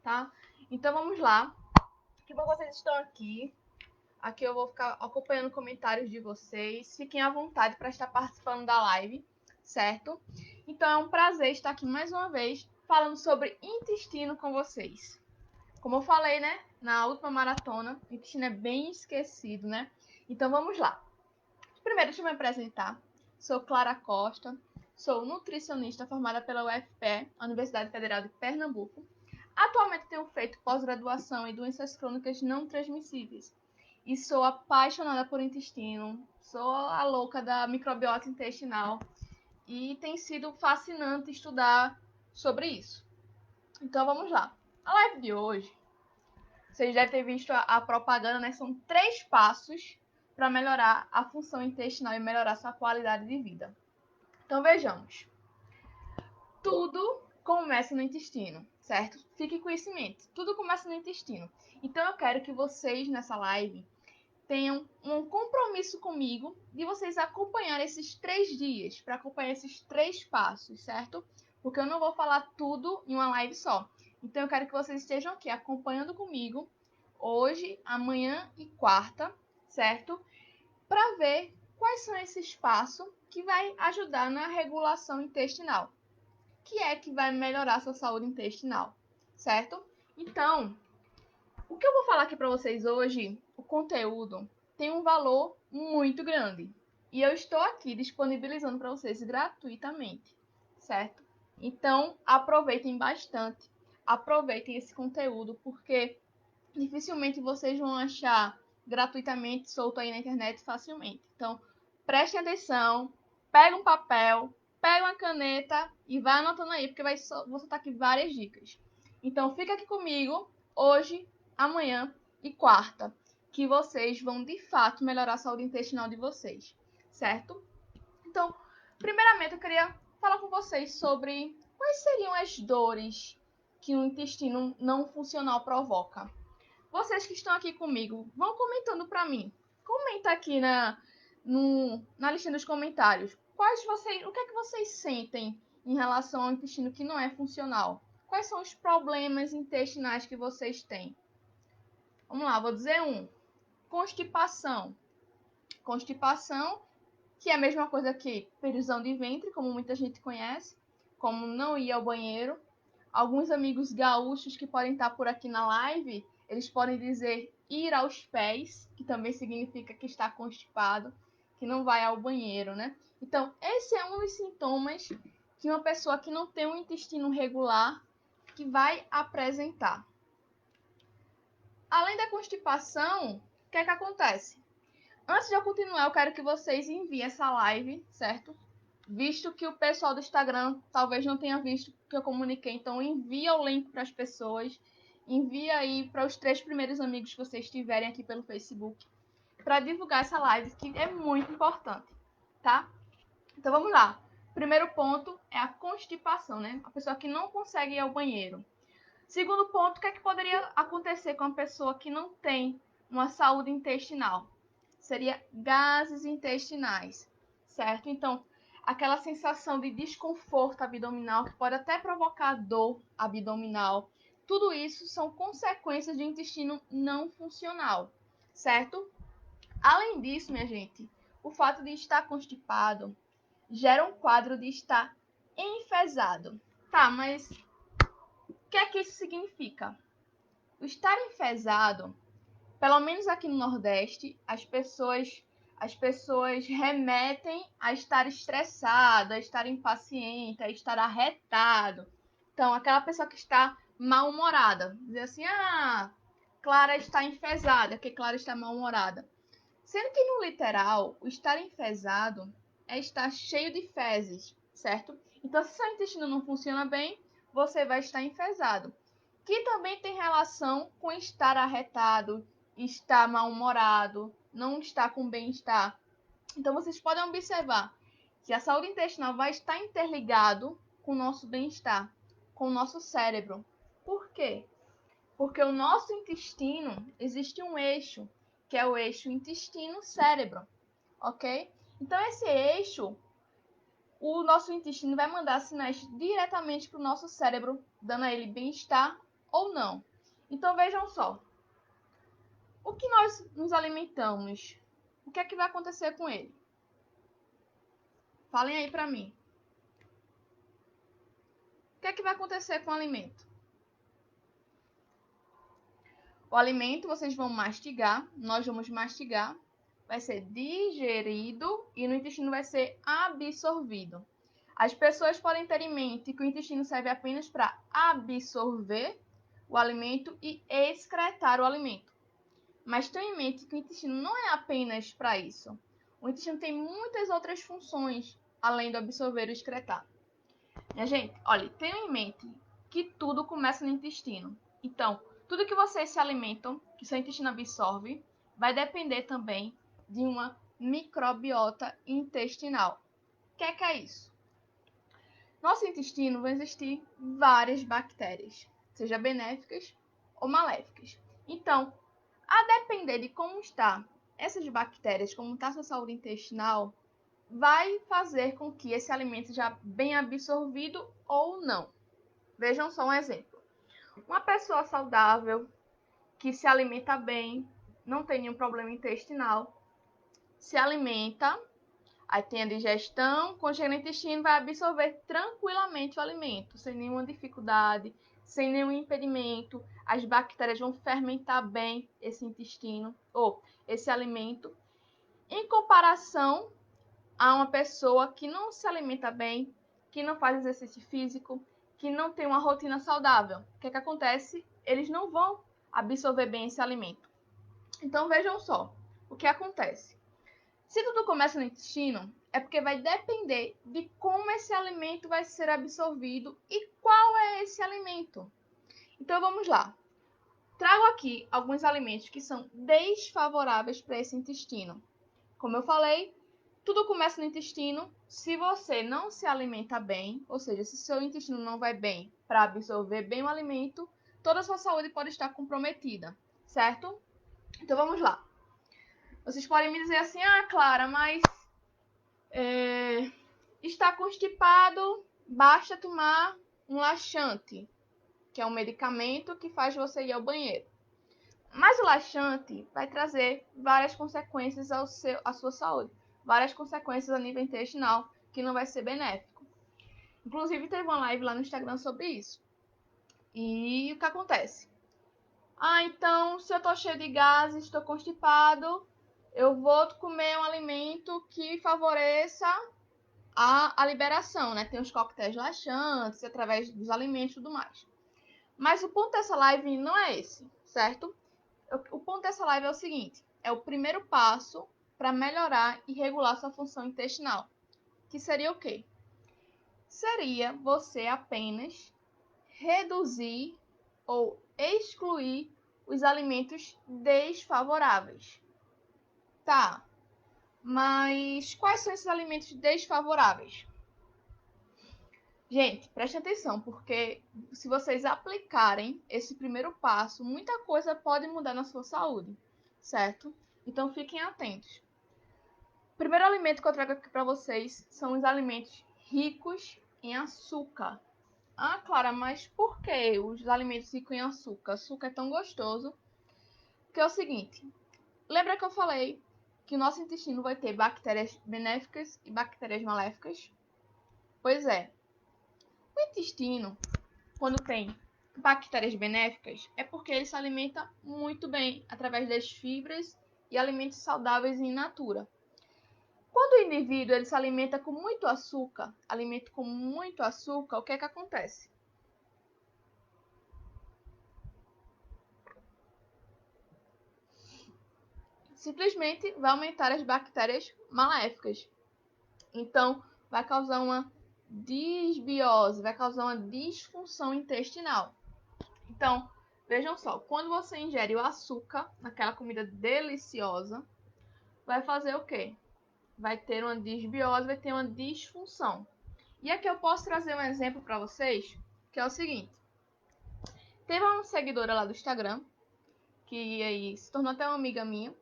tá? Então vamos lá. Que bom que vocês estão aqui. Aqui eu vou ficar acompanhando comentários de vocês. Fiquem à vontade para estar participando da live, certo? Então é um prazer estar aqui mais uma vez falando sobre intestino com vocês. Como eu falei, né, na última maratona, o intestino é bem esquecido, né? Então vamos lá. Primeiro, deixa eu me apresentar. Sou Clara Costa, sou nutricionista formada pela UFPE, Universidade Federal de Pernambuco. Atualmente tenho feito pós-graduação em doenças crônicas não transmissíveis e sou apaixonada por intestino, sou a louca da microbiota intestinal e tem sido fascinante estudar sobre isso. Então vamos lá. A live de hoje, vocês devem ter visto a propaganda, né? São 3 passos para melhorar a função intestinal e melhorar sua qualidade de vida. Então vejamos. Tudo começa no intestino, certo? Fique com isso em mente. Tudo começa no intestino. Então eu quero que vocês nessa live tenham um compromisso comigo de vocês acompanhar esses 3 dias, para acompanhar esses 3 passos, certo? Porque eu não vou falar tudo em uma live só. Então eu quero que vocês estejam aqui acompanhando comigo hoje, amanhã e quarta, certo? Para ver quais são esses passos que vai ajudar na regulação intestinal, que é que vai melhorar a sua saúde intestinal, certo? Então, o que eu vou falar aqui para vocês hoje, o conteúdo, tem um valor muito grande. E eu estou aqui disponibilizando para vocês gratuitamente, certo? Então, aproveitem bastante. Aproveitem esse conteúdo, porque dificilmente vocês vão achar gratuitamente solto aí na internet facilmente. Então, prestem atenção, pega um papel, pega uma caneta e vai anotando aí, porque vou soltar aqui várias dicas. Então, fica aqui comigo hoje, amanhã e quarta, que vocês vão de fato melhorar a saúde intestinal de vocês, certo? Então, primeiramente eu queria falar com vocês sobre quais seriam as dores que o intestino não funcional provoca. Vocês que estão aqui comigo, vão comentando para mim. Comenta aqui na listinha dos comentários. O que é que vocês sentem em relação ao intestino que não é funcional? Quais são os problemas intestinais que vocês têm? Vamos lá, vou dizer um. Constipação. Constipação, que é a mesma coisa que prisão de ventre, como muita gente conhece, como não ir ao banheiro. Alguns amigos gaúchos que podem estar por aqui na live, eles podem dizer ir aos pés, que também significa que está constipado, que não vai ao banheiro, né? Então, esse é um dos sintomas que uma pessoa que não tem um intestino regular que vai apresentar. Além da constipação, o que é que acontece? Antes de eu continuar, eu quero que vocês enviem essa live, certo? Visto que o pessoal do Instagram talvez não tenha visto que eu comuniquei, então envia o link para as pessoas, envia aí para os 3 primeiros amigos que vocês tiverem aqui pelo Facebook, para divulgar essa live, que é muito importante, tá? Então vamos lá. Primeiro ponto é a constipação, né? A pessoa que não consegue ir ao banheiro. Segundo ponto, o que é que poderia acontecer com a pessoa que não tem uma saúde intestinal? Seria gases intestinais, certo? Então, aquela sensação de desconforto abdominal que pode até provocar dor abdominal. Tudo isso são consequências de intestino não funcional, certo? Além disso, minha gente, o fato de estar constipado gera um quadro de estar enfesado. Tá, mas o que é que isso significa? O estar enfesado, pelo menos aqui no Nordeste, as pessoas remetem a estar estressado, a estar impaciente, a estar arretado. Então, aquela pessoa que está mal-humorada, dizer assim, Clara está enfesada, que Clara está mal-humorada. Sendo que no literal, o estar enfesado é estar cheio de fezes, certo? Então, se seu intestino não funciona bem, você vai estar enfesado. Que também tem relação com estar arretado, estar mal-humorado, não estar com bem-estar. Então, vocês podem observar que a saúde intestinal vai estar interligado com o nosso bem-estar, com o nosso cérebro. Por quê? Porque o nosso intestino, existe um eixo, que é o eixo intestino-cérebro, ok? Então, esse eixo, o nosso intestino vai mandar sinais diretamente para o nosso cérebro, dando a ele bem-estar ou não. Então vejam só. O que nós nos alimentamos, o que é que vai acontecer com ele? Falem aí pra mim. O que é que vai acontecer com o alimento? O alimento vocês vão mastigar, nós vamos mastigar, vai ser digerido e no intestino vai ser absorvido. As pessoas podem ter em mente que o intestino serve apenas para absorver o alimento e excretar o alimento. Mas tenham em mente que o intestino não é apenas para isso. O intestino tem muitas outras funções além do absorver e excretar. Minha gente, olha, tenham em mente que tudo começa no intestino. Então, tudo que vocês se alimentam, que seu intestino absorve, vai depender também de uma microbiota intestinal. O que é isso? No nosso intestino vão existir várias bactérias, seja benéficas ou maléficas. Então, a depender de como está essas bactérias, como está a sua saúde intestinal, vai fazer com que esse alimento seja bem absorvido ou não. Vejam só um exemplo. Uma pessoa saudável, que se alimenta bem, não tem nenhum problema intestinal, se alimenta, aí tem a digestão, quando chega no intestino vai absorver tranquilamente o alimento, sem nenhuma dificuldade, sem nenhum impedimento. As bactérias vão fermentar bem esse intestino, ou esse alimento, em comparação a uma pessoa que não se alimenta bem, que não faz exercício físico, que não tem uma rotina saudável. O que acontece? Eles não vão absorver bem esse alimento. Então vejam só o que acontece. Se tudo começa no intestino, é porque vai depender de como esse alimento vai ser absorvido e qual é esse alimento. Então vamos lá. Trago aqui alguns alimentos que são desfavoráveis para esse intestino. Como eu falei, tudo começa no intestino. Se você não se alimenta bem, ou seja, se seu intestino não vai bem para absorver bem o alimento, toda a sua saúde pode estar comprometida, certo? Então vamos lá. Vocês podem me dizer assim, Clara, mas está constipado, basta tomar um laxante, que é um medicamento que faz você ir ao banheiro. Mas o laxante vai trazer várias consequências à sua saúde, várias consequências a nível intestinal, que não vai ser benéfico. Inclusive, teve uma live lá no Instagram sobre isso. E o que acontece? Então, se eu tô cheio de gases, estou constipado, eu vou comer um alimento que favoreça a liberação, né? Tem os coquetéis laxantes, através dos alimentos e tudo mais. Mas o ponto dessa live não é esse, certo? O ponto dessa live é o seguinte: é o primeiro passo para melhorar e regular sua função intestinal. Que seria o quê? Seria você apenas reduzir ou excluir os alimentos desfavoráveis. Tá, mas quais são esses alimentos desfavoráveis? Gente, preste atenção, porque se vocês aplicarem esse primeiro passo, muita coisa pode mudar na sua saúde, certo? Então fiquem atentos. O primeiro alimento que eu trago aqui para vocês são os alimentos ricos em açúcar. Clara, mas por que os alimentos ricos em açúcar? Açúcar é tão gostoso. Que é o seguinte, lembra que eu falei que o nosso intestino vai ter bactérias benéficas e bactérias maléficas? Pois é. O intestino, quando tem bactérias benéficas, é porque ele se alimenta muito bem através das fibras e alimentos saudáveis in natura. Quando o indivíduo ele se alimenta com muito açúcar, o que é que acontece? Simplesmente vai aumentar as bactérias maléficas. Então, vai causar uma disbiose, vai causar uma disfunção intestinal. Então, vejam só, quando você ingere o açúcar naquela comida deliciosa, vai fazer o quê? Vai ter uma disbiose, vai ter uma disfunção. E aqui eu posso trazer um exemplo para vocês, que é o seguinte. Teve uma seguidora lá do Instagram, que aí se tornou até uma amiga minha,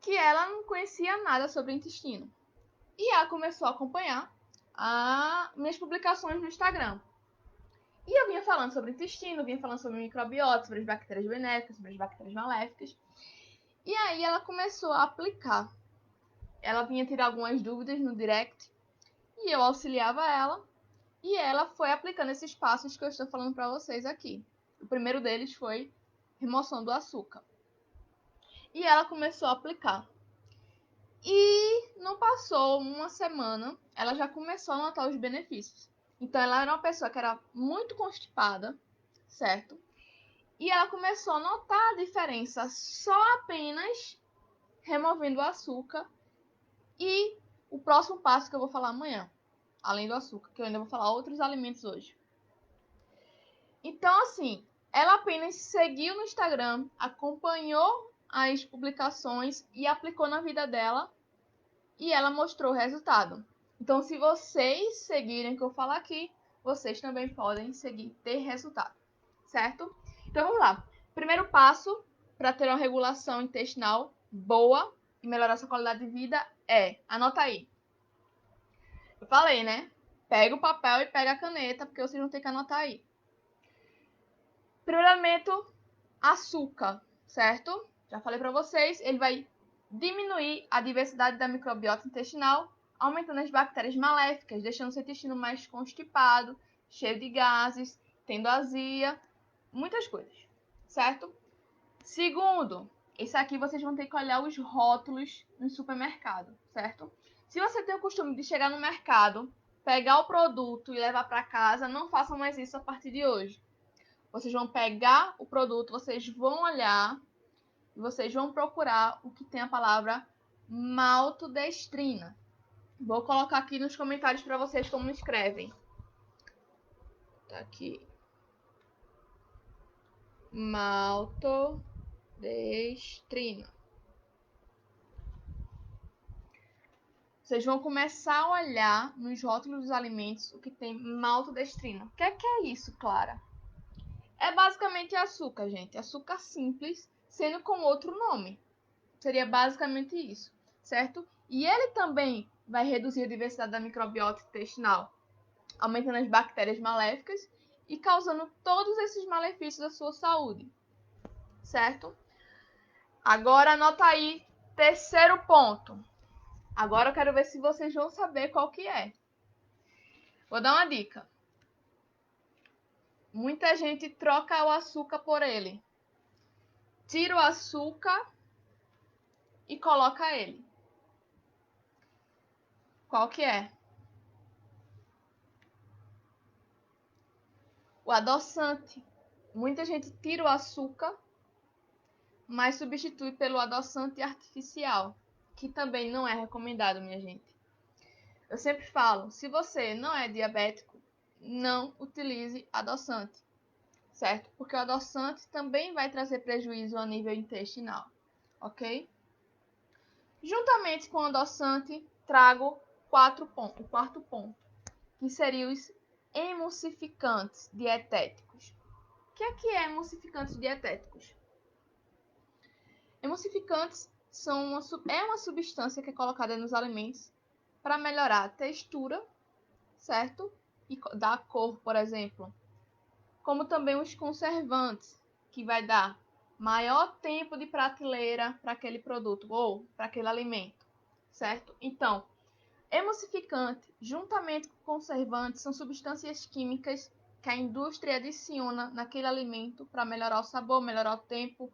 que ela não conhecia nada sobre intestino. E ela começou a acompanhar as minhas publicações no Instagram. E eu vinha falando sobre o intestino, vinha falando sobre o microbiota, sobre as bactérias benéficas, sobre as bactérias maléficas. E aí ela começou a aplicar. Ela vinha tirar algumas dúvidas no direct e eu auxiliava ela. E ela foi aplicando esses passos que eu estou falando para vocês aqui. O primeiro deles foi remoção do açúcar. E ela começou a aplicar. E não passou uma semana, ela já começou a notar os benefícios. Então ela era uma pessoa que era muito constipada, certo? E ela começou a notar a diferença só apenas removendo o açúcar e o próximo passo que eu vou falar amanhã, além do açúcar, que eu ainda vou falar outros alimentos hoje. Então, assim, ela apenas seguiu no Instagram, acompanhou as publicações e aplicou na vida dela e ela mostrou o resultado. Então, se vocês seguirem o que eu falo aqui, vocês também podem seguir, ter resultado, certo? Então, vamos lá. Primeiro passo para ter uma regulação intestinal boa e melhorar sua qualidade de vida é, anota aí. Eu falei, né? Pega o papel e pega a caneta, porque vocês vão ter que anotar aí. Primeiro elemento, açúcar, certo? Já falei para vocês, ele vai diminuir a diversidade da microbiota intestinal, aumentando as bactérias maléficas, deixando seu intestino mais constipado, cheio de gases, tendo azia, muitas coisas, certo? Segundo, esse aqui vocês vão ter que olhar os rótulos no supermercado, certo? Se você tem o costume de chegar no mercado, pegar o produto e levar para casa, não façam mais isso a partir de hoje. Vocês vão pegar o produto, vocês vão olhar e vocês vão procurar o que tem a palavra maltodestrina. Vou colocar aqui nos comentários para vocês como escrevem. Tá aqui. Maltodestrina. Vocês vão começar a olhar nos rótulos dos alimentos o que tem maltodestrina. O que é isso, Clara? É basicamente açúcar, gente. Açúcar simples, sendo com outro nome. Seria basicamente isso, certo? E ele também vai reduzir a diversidade da microbiota intestinal, aumentando as bactérias maléficas e causando todos esses malefícios à sua saúde, certo? Agora anota aí, terceiro ponto. Agora eu quero ver se vocês vão saber qual que é. Vou dar uma dica. Muita gente troca o açúcar por ele. Tira o açúcar e coloca ele. Qual que é? O adoçante. Muita gente tira o açúcar, mas substitui pelo adoçante artificial, que também não é recomendado, minha gente. Eu sempre falo, se você não é diabético, não utilize adoçante, certo? Porque o adoçante também vai trazer prejuízo a nível intestinal, ok? Juntamente com o adoçante, trago o quarto ponto, que seriam os emulsificantes dietéticos. O que é emulsificantes dietéticos? Emulsificantes é uma substância que é colocada nos alimentos para melhorar a textura, certo? E dar cor, por exemplo. Como também os conservantes, que vai dar maior tempo de prateleira para aquele produto ou para aquele alimento, certo? Então, emulsificante, juntamente com conservantes, são substâncias químicas que a indústria adiciona naquele alimento para melhorar o sabor, melhorar o tempo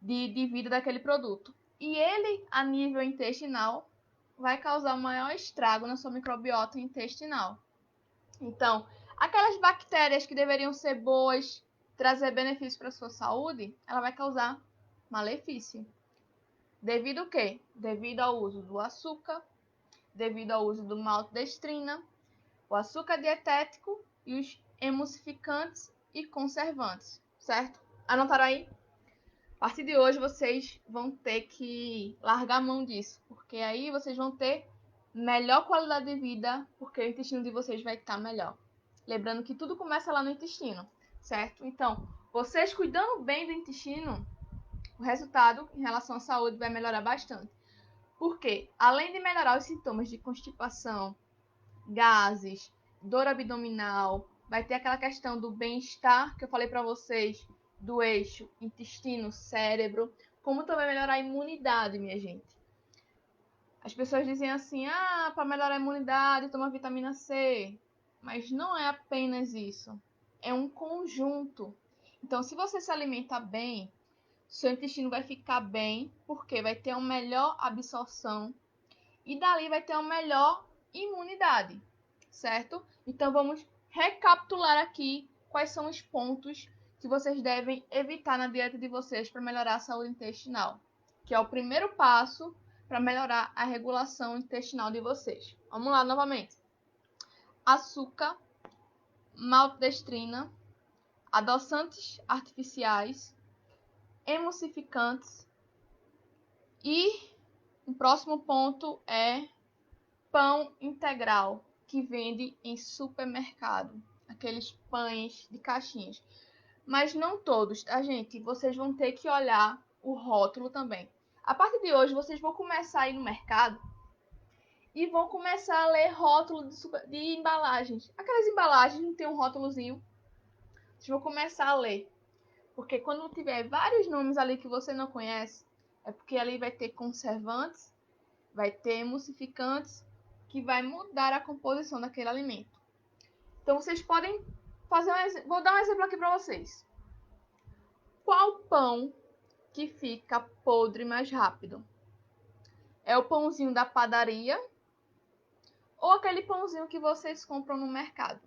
de vida daquele produto. E ele, a nível intestinal, vai causar um maior estrago na sua microbiota intestinal. Então, aquelas bactérias que deveriam ser boas, trazer benefícios para a sua saúde, ela vai causar malefício. Devido ao quê? Devido ao uso do açúcar, devido ao uso do maltodestrina, o açúcar dietético e os emulsificantes e conservantes, certo? Anotaram aí? A partir de hoje vocês vão ter que largar a mão disso, porque aí vocês vão ter melhor qualidade de vida, porque o intestino de vocês vai estar melhor. Lembrando que tudo começa lá no intestino, certo? Então, vocês cuidando bem do intestino, o resultado em relação à saúde vai melhorar bastante. Porque, além de melhorar os sintomas de constipação, gases, dor abdominal, vai ter aquela questão do bem-estar, que eu falei para vocês, do eixo intestino-cérebro, como também melhorar a imunidade, minha gente. As pessoas dizem assim, para melhorar a imunidade, toma vitamina C. Mas não é apenas isso. É um conjunto. Então, se você se alimenta bem, seu intestino vai ficar bem, porque vai ter uma melhor absorção e dali vai ter uma melhor imunidade, certo? Então, vamos recapitular aqui quais são os pontos que vocês devem evitar na dieta de vocês para melhorar a saúde intestinal, que é o primeiro passo para melhorar a regulação intestinal de vocês. Vamos lá novamente. Açúcar, maltodextrina, adoçantes artificiais, emulsificantes e o próximo ponto é pão integral, que vende em supermercado, aqueles pães de caixinhas. Mas não todos, tá, gente? Vocês vão ter que olhar o rótulo também. A partir de hoje, vocês vão começar a ir no mercado e vão começar a ler rótulo de embalagens. Aquelas embalagens não tem um rótulozinho. Vocês vão começar a ler. Porque quando tiver vários nomes ali que você não conhece, é porque ali vai ter conservantes, vai ter emulsificantes, que vai mudar a composição daquele alimento. Então, vocês podem fazer um exemplo. Vou dar um exemplo aqui para vocês. Qual pão que fica podre mais rápido? É o pãozinho da padaria ou aquele pãozinho que vocês compram no mercado?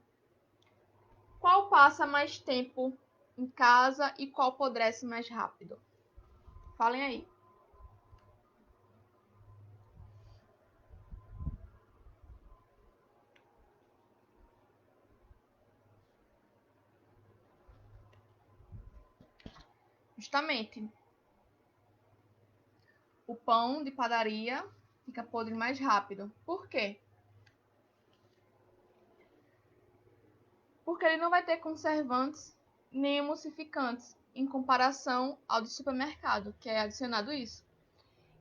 Qual passa mais tempo em casa e qual apodrece mais rápido? Falem aí. Justamente. O pão de padaria fica podre mais rápido. Por quê? Porque ele não vai ter conservantes nem emulsificantes em comparação ao de supermercado, que é adicionado isso.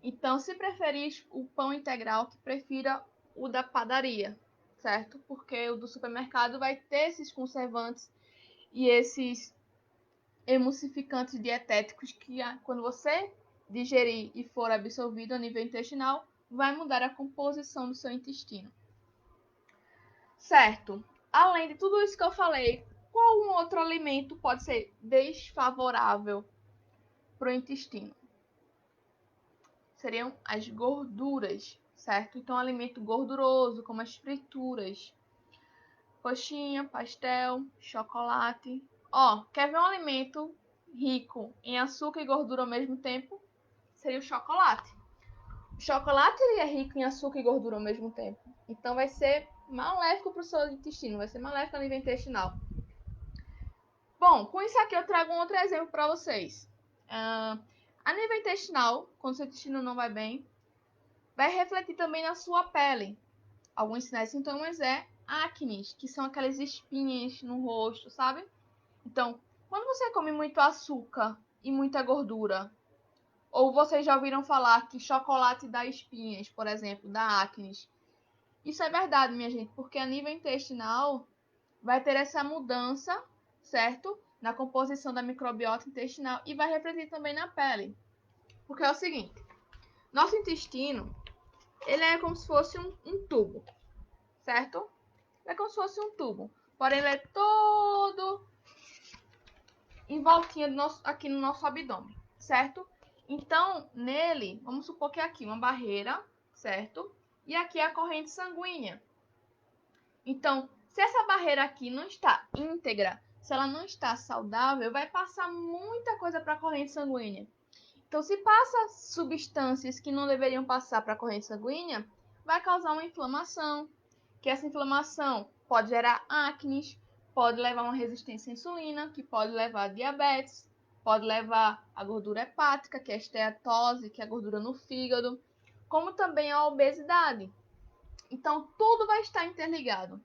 Então, se preferir o pão integral, que prefira o da padaria, certo? Porque o do supermercado vai ter esses conservantes e esses emulsificantes dietéticos que, quando você digerir e for absorvido a nível intestinal, vai mudar a composição do seu intestino. Certo. Além de tudo isso que eu falei, qual um outro alimento pode ser desfavorável para o intestino? Seriam as gorduras, certo? Então, alimento gorduroso, como as frituras, coxinha, pastel, chocolate. Quer ver um alimento rico em açúcar e gordura ao mesmo tempo? Seria o chocolate. O chocolate ele é rico em açúcar e gordura ao mesmo tempo. Então, vai ser maléfico para o seu intestino, vai ser maléfico a nível intestinal. Bom, com isso aqui eu trago um outro exemplo para vocês. A nível intestinal, quando o seu intestino não vai bem, vai refletir também na sua pele. Alguns sinais e sintomas é acne, que são aquelas espinhas no rosto, sabe? Então, quando você come muito açúcar e muita gordura, ou vocês já ouviram falar que chocolate dá espinhas, por exemplo, dá acne. Isso é verdade, minha gente, porque a nível intestinal vai ter essa mudança, certo? Na composição da microbiota intestinal e vai refletir também na pele. Porque é o seguinte, nosso intestino, ele é como se fosse um tubo, certo? É como se fosse um tubo, porém ele é todo em voltinha aqui no nosso abdômen, certo? Então, nele, vamos supor que é aqui uma barreira, certo? E aqui é a corrente sanguínea. Então, se essa barreira aqui não está íntegra, se ela não está saudável, vai passar muita coisa para a corrente sanguínea. Então, se passa substâncias que não deveriam passar para a corrente sanguínea, vai causar uma inflamação, que essa inflamação pode gerar acne, pode levar a uma resistência à insulina, que pode levar a diabetes, pode levar a gordura hepática, que é a esteatose, que é a gordura no fígado, como também a obesidade. Então, tudo vai estar interligado.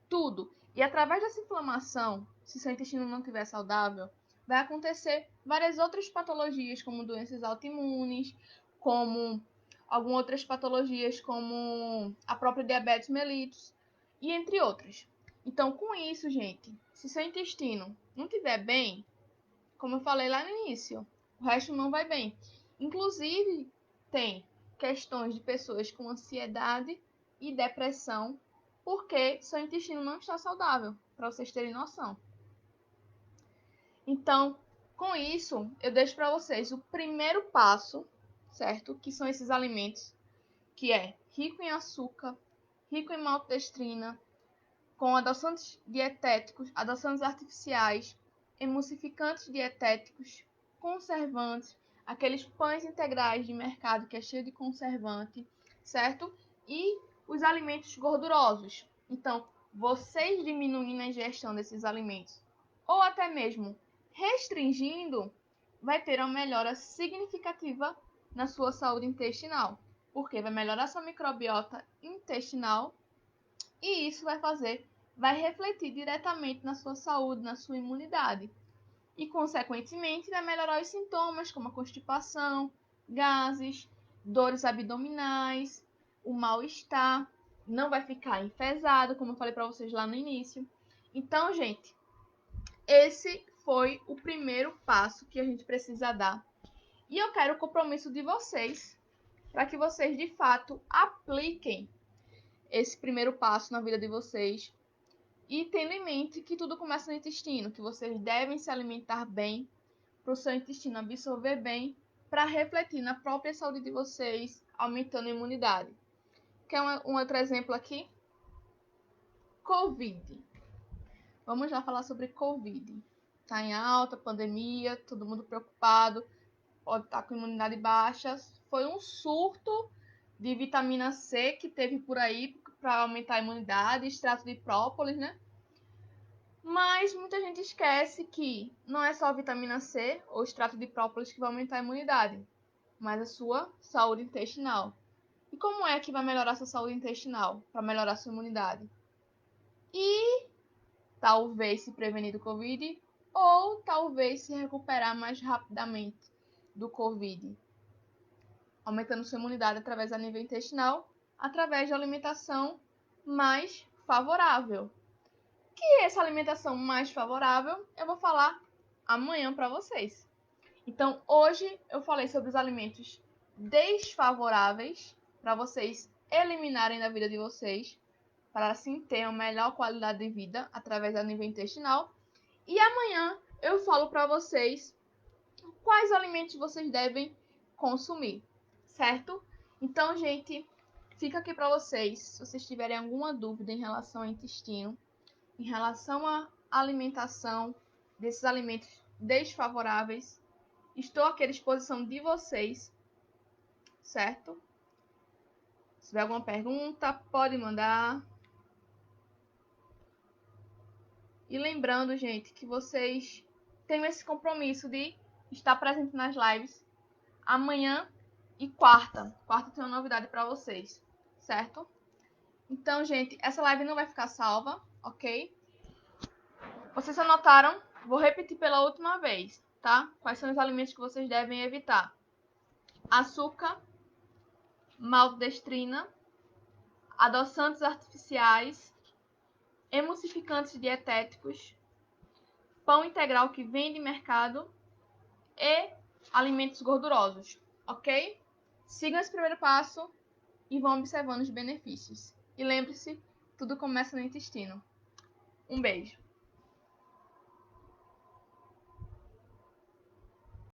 Tudo. E através dessa inflamação, se seu intestino não estiver saudável, vai acontecer várias outras patologias, como doenças autoimunes, como algumas outras patologias, como a própria diabetes mellitus, e entre outras. Então, com isso, gente, se seu intestino não estiver bem, como eu falei lá no início, o resto não vai bem. Inclusive, tem questões de pessoas com ansiedade e depressão, porque seu intestino não está saudável, para vocês terem noção. Então, com isso, eu deixo para vocês o primeiro passo, certo? Que são esses alimentos, que é rico em açúcar, rico em maltodextrina, com adoçantes dietéticos, adoçantes artificiais, emulsificantes dietéticos, conservantes, aqueles pães integrais de mercado que é cheio de conservante, certo? E os alimentos gordurosos. Então, vocês diminuindo a ingestão desses alimentos, ou até mesmo restringindo, vai ter uma melhora significativa na sua saúde intestinal, porque vai melhorar sua microbiota intestinal e isso vai refletir diretamente na sua saúde, na sua imunidade. E, consequentemente, vai melhorar os sintomas como a constipação, gases, dores abdominais, o mal-estar, não vai ficar enfesado, como eu falei para vocês lá no início. Então, gente, esse foi o primeiro passo que a gente precisa dar. E eu quero o compromisso de vocês para que vocês, de fato, apliquem esse primeiro passo na vida de vocês. E tendo em mente que tudo começa no intestino, que vocês devem se alimentar bem, para o seu intestino absorver bem, para refletir na própria saúde de vocês, aumentando a imunidade. Quer um outro exemplo aqui? Covid. Vamos já falar sobre Covid. Está em alta, pandemia, todo mundo preocupado, pode estar com imunidade baixa. Foi um surto de vitamina C que teve por aí para aumentar a imunidade, extrato de própolis, né? Mas muita gente esquece que não é só a vitamina C ou extrato de própolis que vai aumentar a imunidade, mas a sua saúde intestinal. E como é que vai melhorar a sua saúde intestinal para melhorar a sua imunidade? E talvez se prevenir do Covid ou talvez se recuperar mais rapidamente do Covid, aumentando sua imunidade através da nível intestinal, através de alimentação mais favorável. Que essa alimentação mais favorável eu vou falar amanhã para vocês. Então, hoje eu falei sobre os alimentos desfavoráveis para vocês eliminarem da vida de vocês, para assim ter uma melhor qualidade de vida através da nível intestinal. E amanhã eu falo para vocês quais alimentos vocês devem consumir, certo? Então, gente, fica aqui para vocês, se vocês tiverem alguma dúvida em relação ao intestino, em relação à alimentação desses alimentos desfavoráveis, estou aqui à disposição de vocês, certo? Se tiver alguma pergunta, pode mandar. E lembrando, gente, que vocês têm esse compromisso de estar presente nas lives amanhã e quarta. Quarta tem uma novidade para vocês, certo? Então, gente, essa live não vai ficar salva, ok? Vocês anotaram? Vou repetir pela última vez, tá? Quais são os alimentos que vocês devem evitar? Açúcar, maltodextrina, adoçantes artificiais, emulsificantes dietéticos, pão integral que vem de mercado e alimentos gordurosos, ok? Sigam esse primeiro passo e vão observando os benefícios. E lembre-se, tudo começa no intestino. Um beijo!